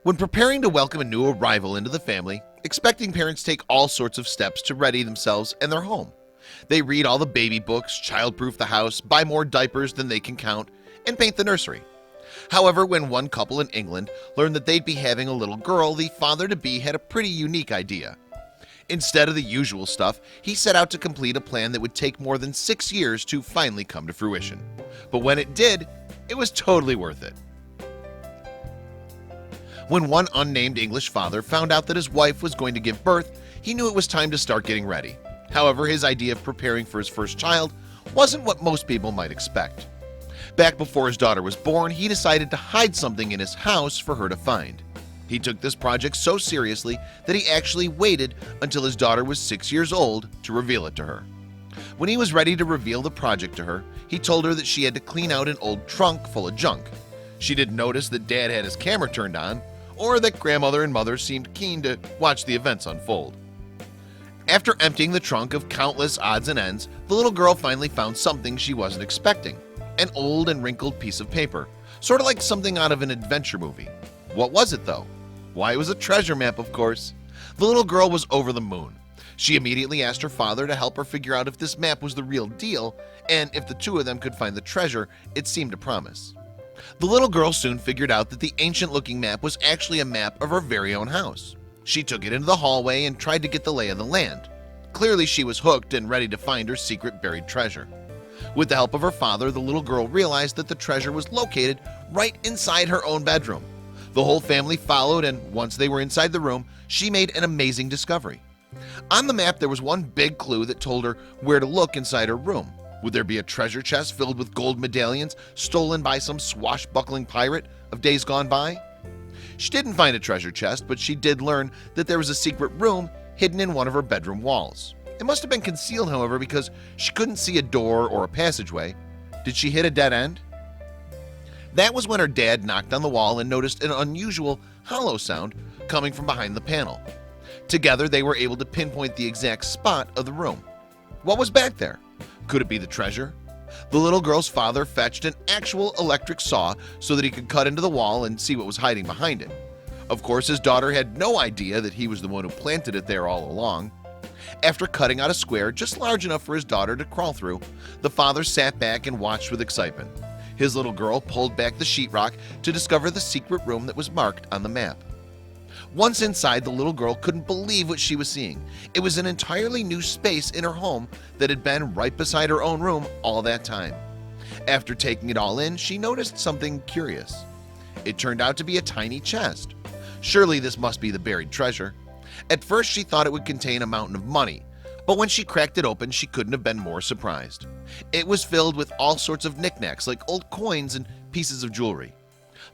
When preparing to welcome a new arrival into the family, expecting parents take all sorts of steps to ready themselves and their home. They read all the baby books, childproof the house, buy more diapers than they can count, and paint the nursery. However, when one couple in England learned that they'd be having a little girl, the father-to-be had a pretty unique idea. Instead of the usual stuff, he set out to complete a plan that would take more than 6 years to finally come to fruition. But when it did, it was totally worth it. When one unnamed English father found out that his wife was going to give birth, he knew it was time to start getting ready. However, his idea of preparing for his first child wasn't what most people might expect. Back before his daughter was born, he decided to hide something in his house for her to find. He took this project so seriously that he actually waited until his daughter was 6 years old to reveal it to her. When he was ready to reveal the project to her, he told her that she had to clean out an old trunk full of junk. She didn't notice that Dad had his camera turned on, or that grandmother and mother seemed keen to watch the events unfold. After emptying the trunk of countless odds and ends, the little girl finally found something she wasn't expecting. An old and wrinkled piece of paper, sort of like something out of an adventure movie. What was it though? Why, it was a treasure map, of course. The little girl was over the moon. She immediately asked her father to help her figure out if this map was the real deal, and if the two of them could find the treasure it seemed to promise. The little girl soon figured out that the ancient-looking map was actually a map of her very own house. She took it into the hallway and tried to get the lay of the land. Clearly she was hooked and ready to find her secret buried treasure. With the help of her father, the little girl realized that the treasure was located right inside her own bedroom. The whole family followed, and once they were inside the room, she made an amazing discovery. On the map, there was one big clue that told her where to look inside her room. Would there be a treasure chest filled with gold medallions stolen by some swashbuckling pirate of days gone by? She didn't find a treasure chest, but she did learn that there was a secret room hidden in one of her bedroom walls. It must have been concealed, however, because she couldn't see a door or a passageway. Did she hit a dead end? That was when her dad knocked on the wall and noticed an unusual hollow sound coming from behind the panel. Together, they were able to pinpoint the exact spot of the room. What was back there? Could it be the treasure? The little girl's father fetched an actual electric saw so that he could cut into the wall and see what was hiding behind it. Of course, his daughter had no idea that he was the one who planted it there all along. After cutting out a square just large enough for his daughter to crawl through, the father sat back and watched with excitement. His little girl pulled back the sheetrock to discover the secret room that was marked on the map. Once inside, the little girl couldn't believe what she was seeing. It was an entirely new space in her home that had been right beside her own room all that time. After taking it all in, she noticed something curious. It turned out to be a tiny chest. Surely this must be the buried treasure. At first, she thought it would contain a mountain of money, but when she cracked it open, she couldn't have been more surprised. It was filled with all sorts of knickknacks like old coins and pieces of jewelry.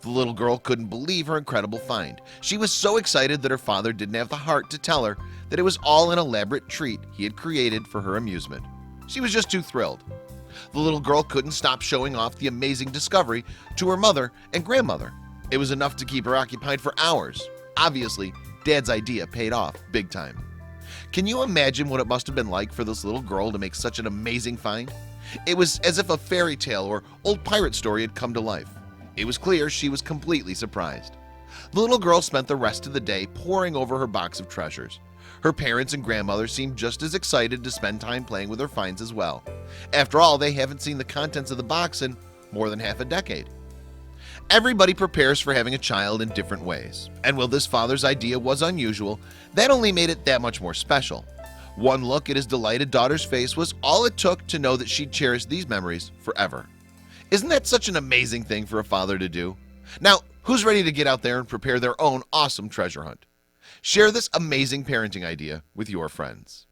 The little girl couldn't believe her incredible find. She was so excited that her father didn't have the heart to tell her that it was all an elaborate treat he had created for her amusement. She was just too thrilled. The little girl couldn't stop showing off the amazing discovery to her mother and grandmother. It was enough to keep her occupied for hours. Obviously, Dad's idea paid off big time. Can you imagine what it must have been like for this little girl to make such an amazing find? It was as if a fairy tale or old pirate story had come to life. It was clear she was completely surprised. The little girl spent the rest of the day poring over her box of treasures. Her parents and grandmother seemed just as excited to spend time playing with her finds as well. After all, they haven't seen the contents of the box in more than half a decade. Everybody prepares for having a child in different ways, and while this father's idea was unusual, that only made it that much more special. One look at his delighted daughter's face was all it took to know that she'd cherish these memories forever. Isn't that such an amazing thing for a father to do? Now, who's ready to get out there and prepare their own awesome treasure hunt? Share this amazing parenting idea with your friends.